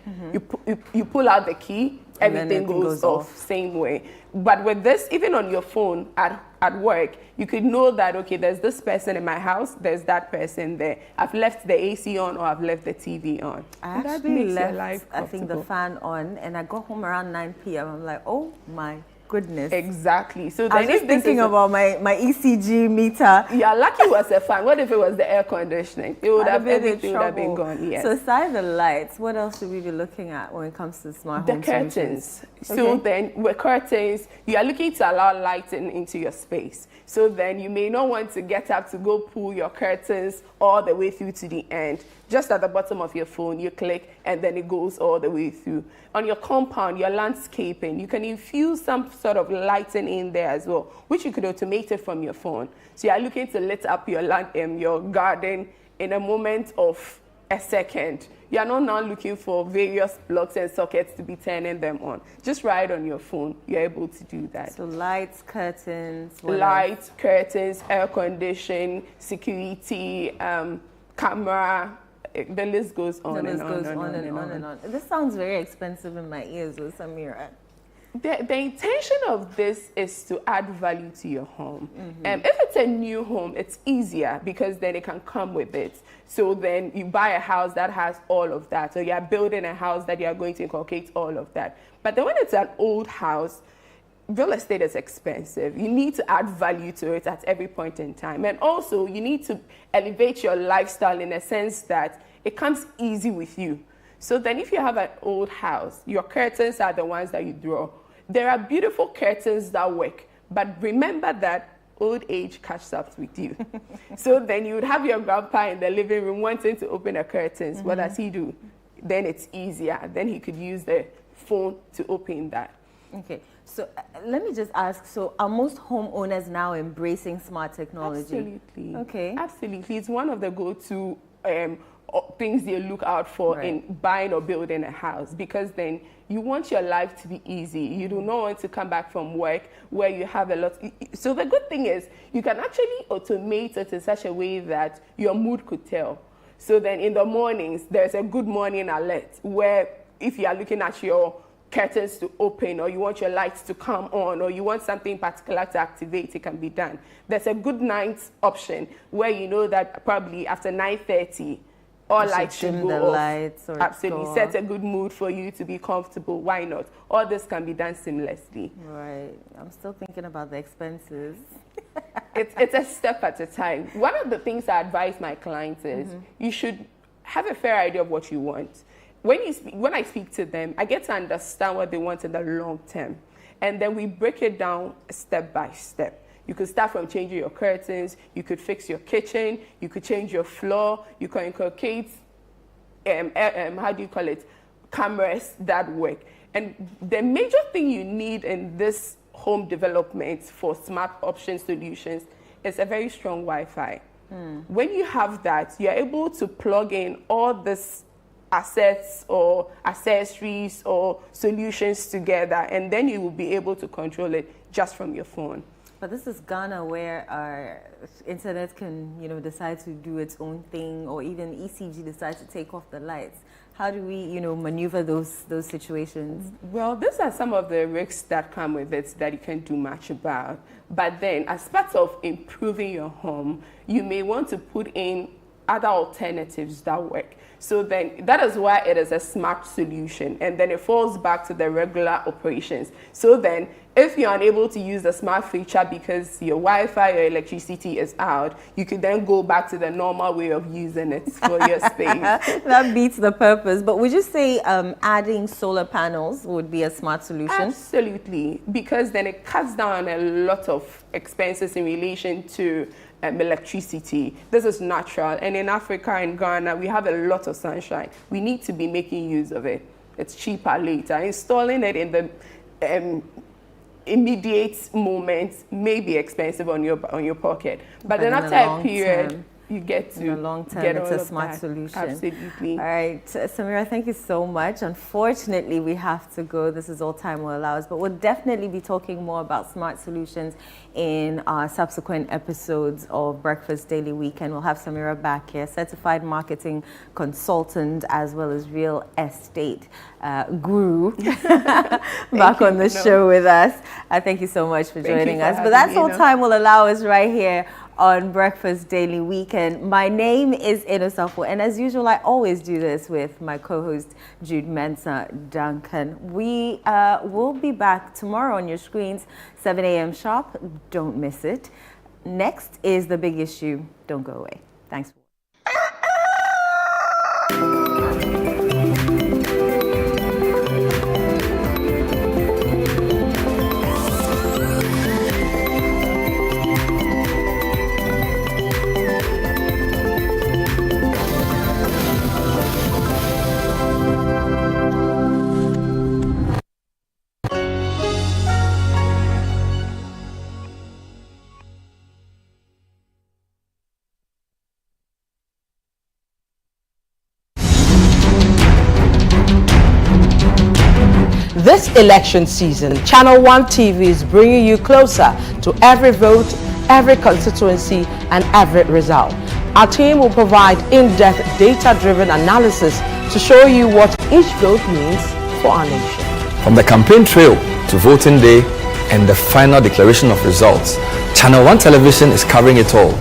you pull out the key, everything goes off same way. But with this, even on your phone at work, you could know that, okay, there's this person in my house, there's that person there. I've left the AC on or I've left the TV on. I actually left, I think, the fan on, and I got home around 9 p.m. I'm like, oh my goodness. Exactly. So I was just thinking about my ECG meter. Yeah, lucky it was a fan. What if it was the air conditioning? It would have everything would have been gone. Yes. So aside the lights, what else should we be looking at when it comes to smart home curtains. Solutions? So then with curtains, you are looking to allow lighting into your space. So then you may not want to get up to go pull your curtains all the way through to the end. Just at the bottom of your phone, you click and then it goes all the way through. On your compound, your landscaping, you can infuse some sort of lighting in there as well, which you could automate it from your phone. So you are looking to lit up your garden in a moment of a second. You are not now looking for various plugs and sockets to be turning them on. Just right on your phone, you're able to do that. So lights, curtains, lights, curtains, air conditioning, security, camera. The list goes on and on. This sounds very expensive in my ears, Samira. The intention of this is to add value to your home. If it's a new home, it's easier because then it can come with it. So then you buy a house that has all of that, or you're building a house that you're going to inculcate all of that. But then when it's an old house, real estate is expensive. You need to add value to it at every point in time. And also, you need to elevate your lifestyle in a sense that it comes easy with you. So then if you have an old house, your curtains are the ones that you draw. There are beautiful curtains that work, but remember that old age catches up with you. So then you would have your grandpa in the living room wanting to open the curtains. What does he do? Then it's easier. Then he could use the phone to open that. Okay, so let me just ask, so are most homeowners now embracing smart technology? Absolutely. Okay. Absolutely. It's one of the go-to things they look out for in buying or building a house, because then you want your life to be easy. You do not want to come back from work where you have a lot. So the good thing is you can actually automate it in such a way that your mood could tell. So then in the mornings, there's a good morning alert where if you are looking at your curtains to open, or you want your lights to come on, or you want something particular to activate, it can be done. There's a good night option where you know that probably after 9:30, all lights should go off. Absolutely. Set a good mood for you to be comfortable. Why not? All this can be done seamlessly. Right. I'm still thinking about the expenses. It's a step at a time. One of the things I advise my clients is you should have a fair idea of what you want. When I speak to them, I get to understand what they want in the long term. And then we break it down step by step. You could start from changing your curtains, you could fix your kitchen, you could change your floor, you can inculcate, cameras that work. And the major thing you need in this home development for smart option solutions is a very strong Wi-Fi. When you have that, you're able to plug in all these assets or accessories or solutions together, and then you will be able to control it just from your phone. But this is Ghana, where our internet can, decide to do its own thing, or even ECG decides to take off the lights. How do we, maneuver those situations? Well, these are some of the risks that come with it that you can't do much about. But then, as part of improving your home, you may want to put in other alternatives that work. So then that is why it is a smart solution, and then it falls back to the regular operations. So then if you're unable to use the smart feature because your Wi-Fi or electricity is out, you could then go back to the normal way of using it for your space. That beats the purpose. But would you say adding solar panels would be a smart solution? Absolutely, because then it cuts down a lot of expenses in relation to electricity. This is natural, and in Africa and Ghana we have a lot of sunshine. We need to be making use of it. It's cheaper later. Installing it in the immediate moment may be expensive on your pocket, but then after a period you get to in the long term, get it's all a of smart that. solution. Absolutely. All right, Samira, thank you so much. Unfortunately, we have to go. This is all time will allow us, but we'll definitely be talking more about smart solutions in our subsequent episodes of Breakfast Daily Weekend. We'll have Samira back here, certified marketing consultant as well as real estate guru, back on the show with us. Thank you so much for joining us. But that's all time will allow us right here on Breakfast Daily Weekend. My name is Inosafo, and as usual, I always do this with my co-host Jude Mensah Duncan. We will be back tomorrow on your screens, 7 a.m. sharp. Don't miss it. Next is The Big Issue. Don't go away. Thanks. This election season, Channel One TV is bringing you closer to every vote, every constituency, and every result. Our team will provide in-depth data-driven analysis to show you what each vote means for our nation. From the campaign trail to voting day and the final declaration of results, Channel One Television is covering it all.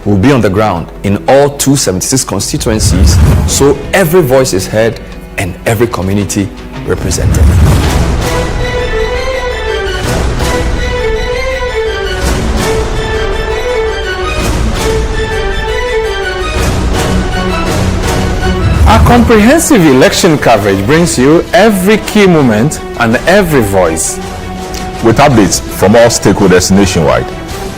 We'll be on the ground in all 276 constituencies, so every voice is heard and every community represented. Our comprehensive election coverage brings you every key moment and every voice. With updates from all stakeholders nationwide,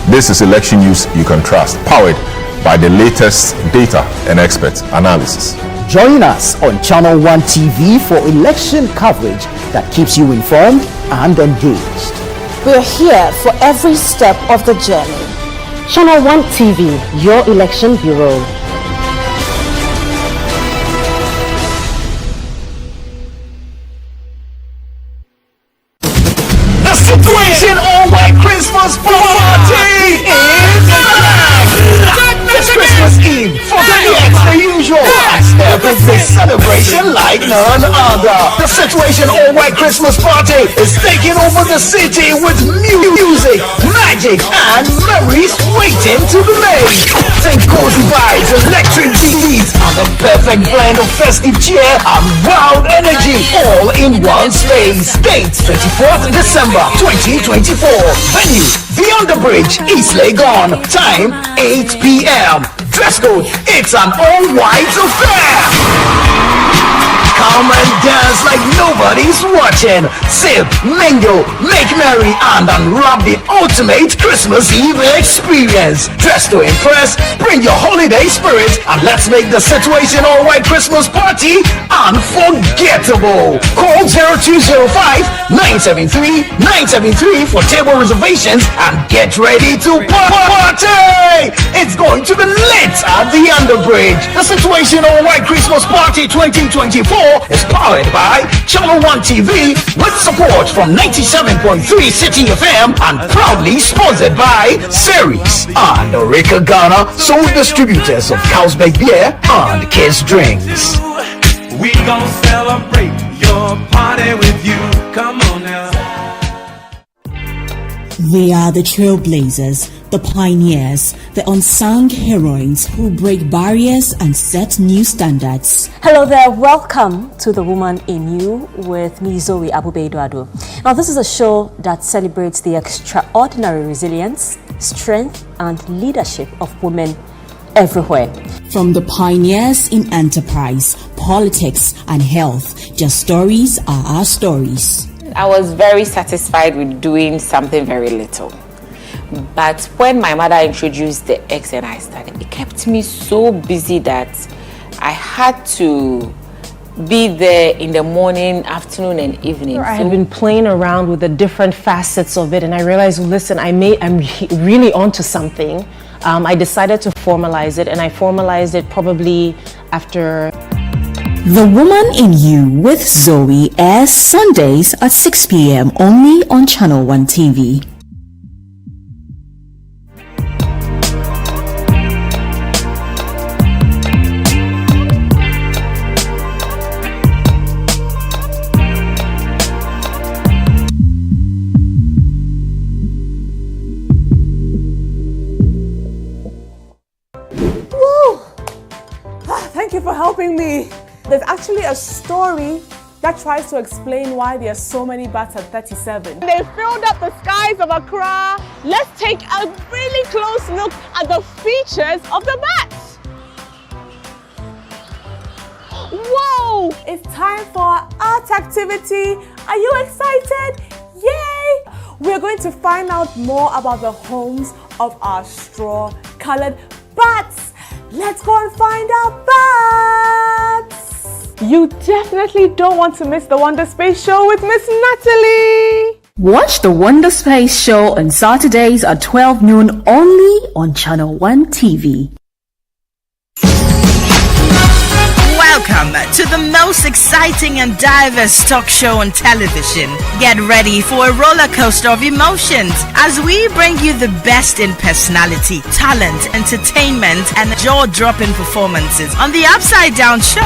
this is election news you can trust, powered by the latest data and expert analysis. Join us on Channel One TV for election coverage that keeps you informed and engaged. We're here for every step of the journey. Channel One TV, your election bureau. The Situation All White Christmas Party is back! This Christmas Eve, 48 the usual. Every celebration like none other. The Situation All White Christmas Party is taking over the city with music, magic, and memories waiting to be made. Think cozy vibes, electric beats, and the perfect blend of festive cheer and wild energy, all in one space. Date 24th December 2024. Venue Beyond the Bridge, East Legon. Time 8 p.m. Dress code, it's an all-white affair. Come and dance like nobody's watching. Sip, mingle, make merry, and unwrap the ultimate Christmas Eve experience. Dress to impress, bring your holiday spirit, and let's make the Situation All-White Christmas party unforgettable. Call 0205-973-973 for table reservations and get ready to party! It's going to be lit at the Underbridge. The Situation All-White Christmas Party 2024 is powered by Channel 1 TV with support from 97.3 City FM and proudly sponsored by Ceres and Orica Ghana, sole distributors of Carlsberg beer and Kiss drinks. We gon' celebrate your party with you. Come on now. They are the trailblazers, the pioneers, the unsung heroines who break barriers and set new standards. Hello there, welcome to The Woman in You with me, Zoe Abubeido-Ado. Now, this is a show that celebrates the extraordinary resilience, strength, and leadership of women everywhere. From the pioneers in enterprise, politics, and health, their stories are our stories. I was very satisfied with doing something very little. But when my mother introduced the eggs and I started, it kept me so busy that I had to be there in the morning, afternoon, and evening. I had been playing around with the different facets of it, and I realized, listen, I'm really onto something. I decided to formalize it, and I formalized it probably after. The Woman in You with Zoe airs Sundays at 6 p.m. only on Channel 1 TV. Thank you for helping me. There's actually a story that tries to explain why there are so many bats at 37. They filled up the skies of Accra. Let's take a really close look at the features of the bats. Whoa! It's time for our art activity. Are you excited? Yay! We're going to find out more about the homes of our straw-colored bats. Let's go and find our bats. You definitely don't want to miss the Wonder Space Show with Miss Natalie. Watch the Wonder Space Show on Saturdays at 12 noon only on Channel 1 TV. Welcome to the most exciting and diverse talk show on television. Get ready for a roller coaster of emotions as we bring you the best in personality, talent, entertainment, and jaw-dropping performances on the Upside Down Show.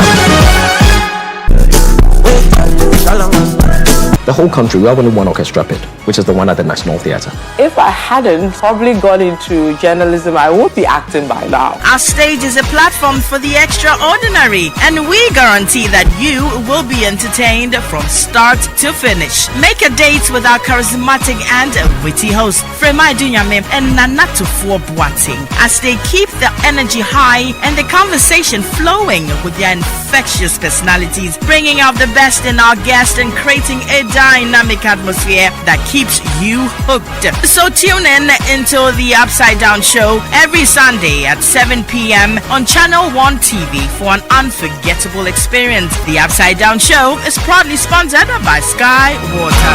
The whole country, we have only one orchestra pit, which is the one at the National Theatre. If I hadn't probably gone into journalism, I won't be acting by now. Our stage is a platform for the extraordinary, and we guarantee that you will be entertained from start to finish. Make a date with our charismatic and witty host, Frema Dunyame and Nanatufuo Boating, as they keep the energy high and the conversation flowing with their infectious personalities, bringing out the best in our guests and creating a dynamic atmosphere that keeps you hooked. So tune in into the Upside Down Show every Sunday at 7 p.m. on Channel 1 TV for an unforgettable experience. The Upside Down Show is proudly sponsored by Sky Water.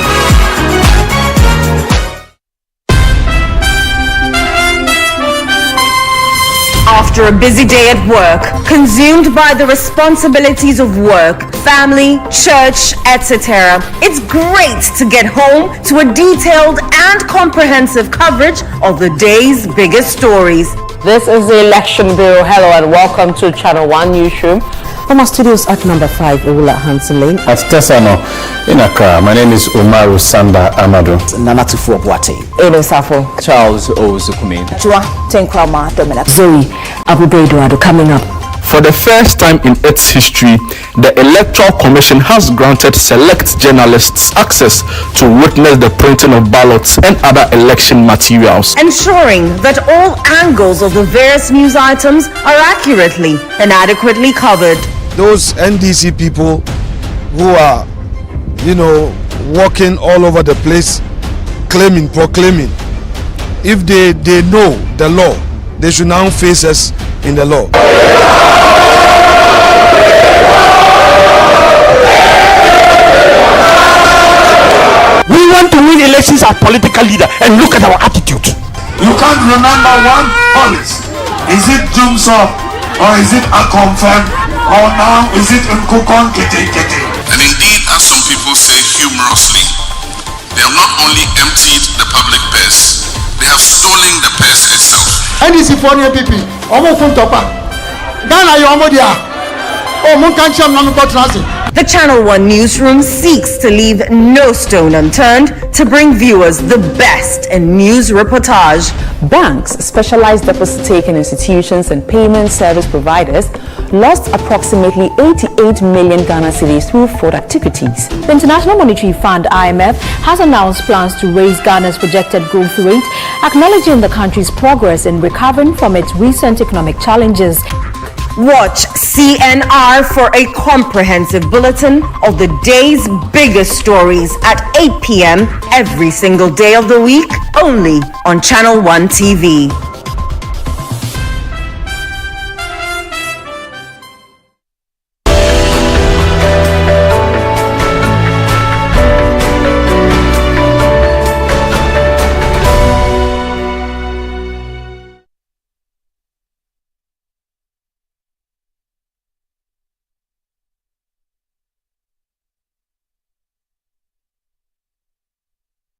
After a busy day at work, consumed by the responsibilities of work, family, church, etc., it's great to get home to a detailed and comprehensive coverage of the day's biggest stories. This is the Election Bureau. Hello and welcome to Channel 1 Newsroom. From our studios at number 5, Ewula Hansen Lane. At Tesano, in Accra, my name is Umaru Sanda Amadu. Nanatufuo Boating. Eden Safo. Charles Ozukumin. Chua Tenkrama Dominic. Zoe Abubeido-Ado coming up. For the first time in its history, the Electoral Commission has granted select journalists access to witness the printing of ballots and other election materials, ensuring that all angles of the various news items are accurately and adequately covered. Those NDC people who are, walking all over the place, proclaiming. If they know the law, they should now face us in the law. We want to win elections as political leader, and look at our attitude. You can't remember one policy. Is it Jumso, or is it Akonfem, or now is it Nkukon Kete Kete? And indeed, as some people say humorously, they have not only emptied the public purse, they have stolen the purse itself. NDC for new people, Omo Funtopa, Ghana Yomodia, Omo Kancham Namiko Transit. The Channel One newsroom seeks to leave no stone unturned to bring viewers the best in news reportage. Banks, specialized deposit-taking institutions and payment service providers lost approximately 88 million Ghana cedis through fraud activities. The International Monetary Fund, IMF, has announced plans to raise Ghana's projected growth rate, acknowledging the country's progress in recovering from its recent economic challenges. Watch CNR for a comprehensive bulletin of the day's biggest stories at 8 p.m. every single day of the week, only on Channel One TV.